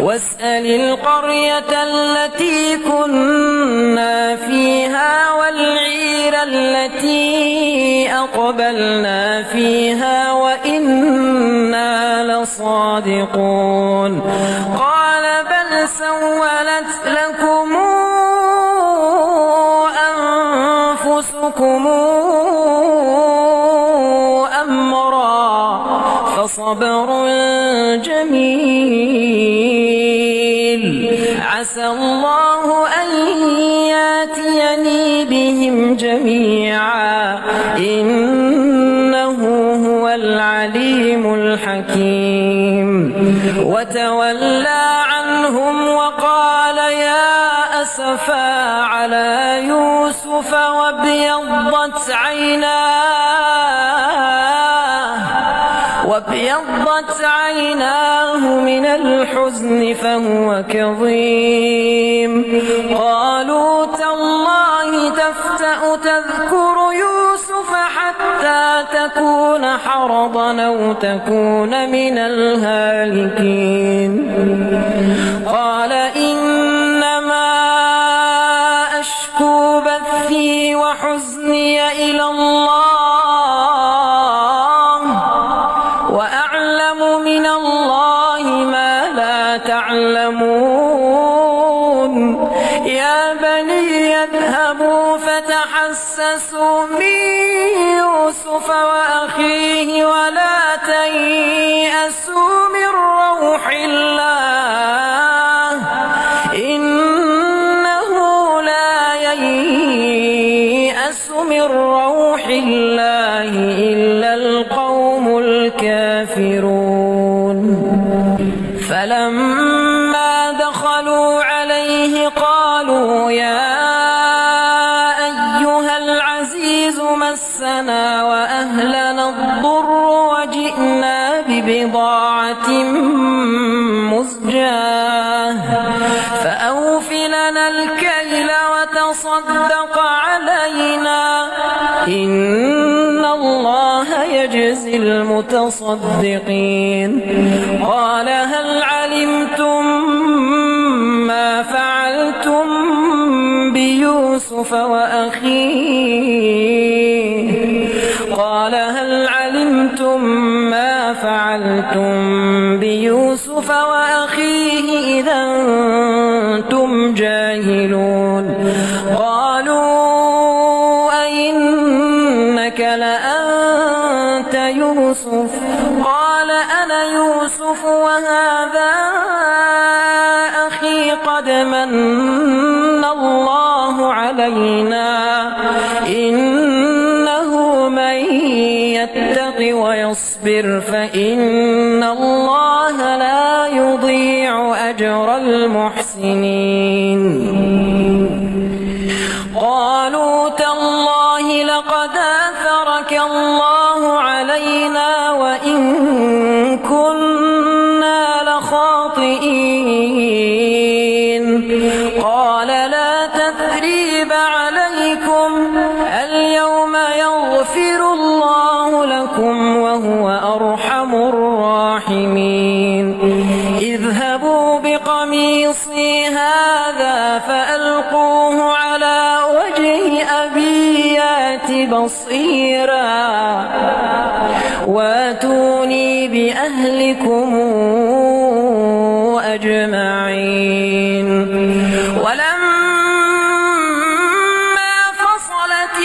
واسأل القرية التي كنا فيها والعير التي أقبلنا فيها وإنا لصادقون قال بل سولت لكم أنفسكم أمرا فصبر جميل عسى الله أن ياتيني بهم جميعا إنه هو العليم الحكيم وتولى عنهم وقال يا أسفا على يوسف وابيضت عيناه من الحزن فهو كظيم قالوا تالله تفتأ تذكر يوسف حتى تكون حرضا أو تكون من الهالكين قال إنما أشكو بثي وحزني إلى الله وأعلم من الله ما لا تعلمون يا بني اذهبوا فتحسسوا من يوسف وأخيه ولا تيأسوا من روح الله إنه لا ييأس من روح الله إلا القوم الكافرون فلما دخلوا عليه قالوا يا أيها العزيز مسنا وأهلنا الضر وجئنا ببضاعة مزجاة فأوف لنا الكيل وتصدق علينا إن الله يجزي المتصدقين قال هل علمتم ما فعلتم بيوسف وأخيه قال هل علمتم ما فعلتم بيوسف وأخيه إذا أنتم جاهلون قالوا أئنك لأنت يوسف قال أنا يوسف وهذا أخي قد من الله علينا إنه من يتق ويصبر فإن الله لا يضيع أجر المحسنين قالوا تالله لقد آثرك الله علينا وإن كنا لخاطئين قال لا تثريب عليكم اليوم يغفر الله لكم وهو أرحم الراحمين اذهبوا بقميصي هذا فألقوه على وجه أبي يات بصيرا واتوني بأهلكم أجمعين ولما فصلت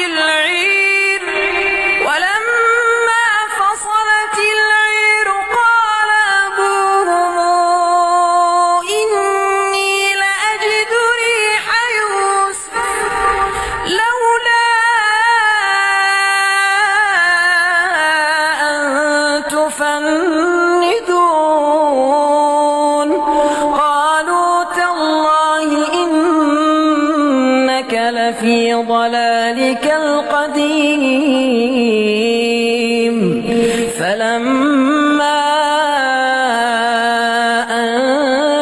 العير قال أبوهم إني لأجد ريح يوسف لولا أن تفندون قالوا تالله إنك لفي ضلالك القديم فلما أن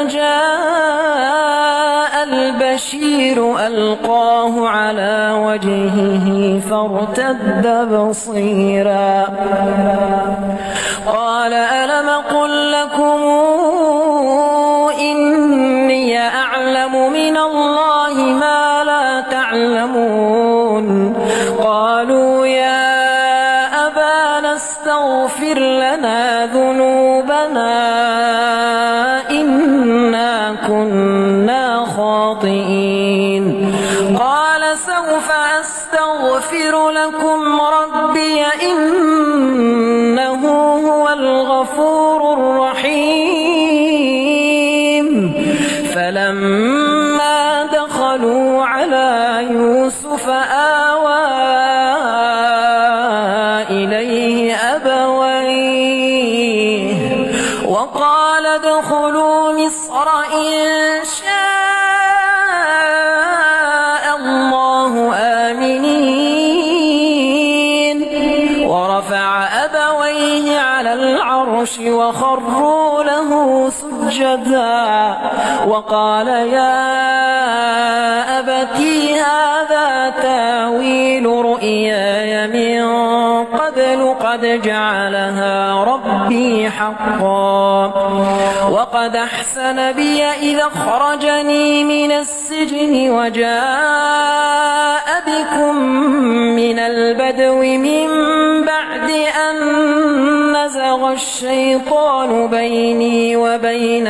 جاء البشير ألقاه على وجهه فارتد بصيرا قال ألم قل لكم إن من الله ما لا تعلمون قالوا يا أبانا استغفر لنا ذنوبنا إنا كنا خاطئين قال سوف أستغفر لكم ربي إنه هو الغفور الرحيم فلما دخلوا على يوسف آوى إليه أبويه وقال ادخلوا مصر إن شاء الله آمنين ورفع أبويه على العرش وخروا له سجدا وقال يا أبتي هذا تاويل رؤياي من قبل قد جعلها ربي حقا وقد أحسن بي إذا أخرجني من السجن وجاء بكم من البدو من بعد أن نزغ الشيطان بيني وبين